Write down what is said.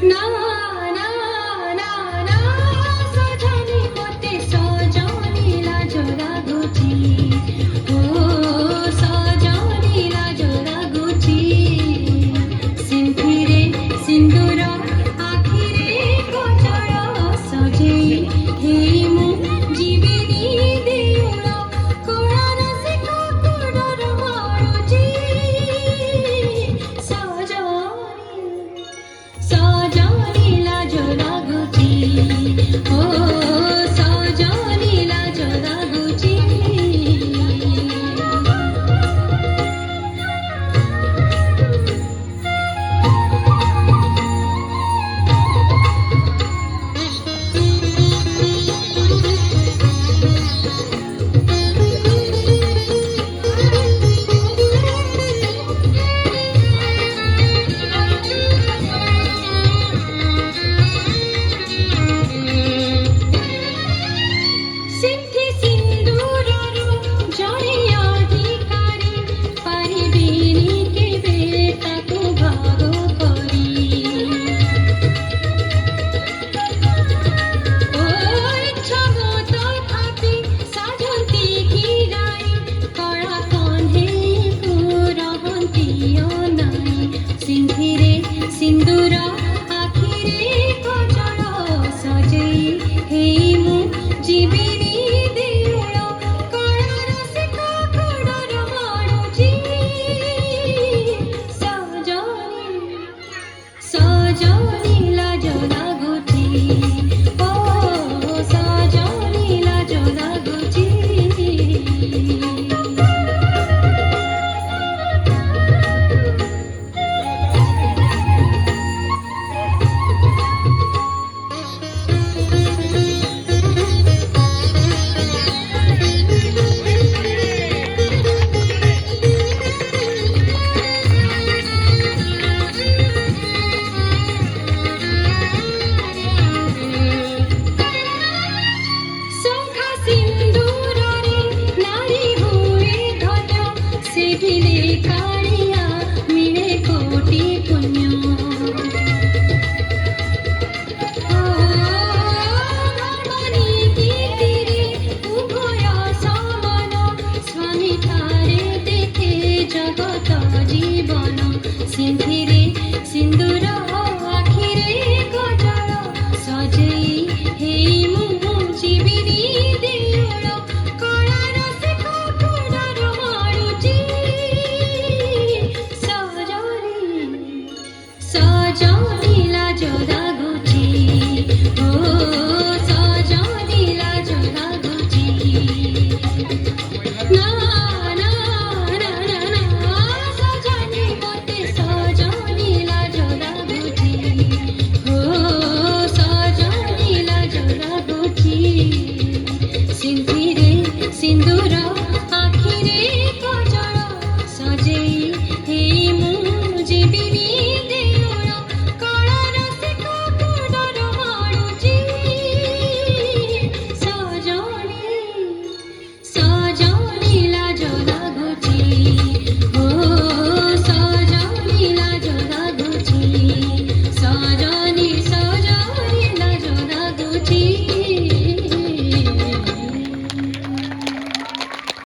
না না না না ସଜନି ମୋତେ ସଜନି ଲାଜ ଲାଗୁଛି ଓ ସଜନି ଲାଜ ଲାଗୁଛି ସିନ୍ଥିରେ ସିନ୍ଦୁର ଆଖିରେ କଜଳ ସଜେଇ ହେଇ ମୁଁ ଯିବିନି ଦେଉଳ କୋଳାର ସେ କାକୁଡର ମାରୁଛି ସଜନି ଲାଜ ଲାଗୁଛି ଓ ସଜନି ଲାଜ ଲାଗୁଛି ସିନ୍ଥି ସିନ୍ଦୁରରୁ ଜଣେ ଅଧିକାରୀ ପାରିବେନି କେବେ ତାକୁ ଭାଗ କରି ଓ ଇଚ୍ଛା ତଥାପି ସାଜନ୍ତି ଘିରାଇ କଳା କଣ୍ଢେଇକୁ ରହନ୍ତି ଅନାଇ ସିନ୍ଥିରେ ସିନ୍ଦୁର ଆଖିରେ କଜଳ ସଜେଇ ହେଇ ମୁଁ ଯିବିନି ଦେଉଳ କୋଳାର ସେ କାକୁଡର ମାରୁଛି ସଜନି ଲାଜ ଲାଗୁଛି ଓ ସଜନି ଲାଜ ଲାଗୁଛି ଶଙ୍ଖା ସିନ୍ଦୁରରେ ନାରୀ ହୁଏ ଧନ୍ୟ ସେଠିରେ କାଳିଆ ମିଳେ କୋଟି ପୁଣ୍ୟ ଧର୍ମନୀତିରେ ଉଭୟ ସମାନ ସ୍ୱାମୀ ଠାରେ ଦେଖେ ଜଗତ ଜୀବନ ସିନ୍ଥିରେ ସିନ୍ଦୁର ଆଖିରେ କଜଳ ସଜେଇ ହେଇ ମୁଁ ଯିବିନି ଦେଉଳ କୋଳାର ସେ କାକୁଡର ମାରୁଛି ସଜନି ଲାଜ ଲାଗୁଛି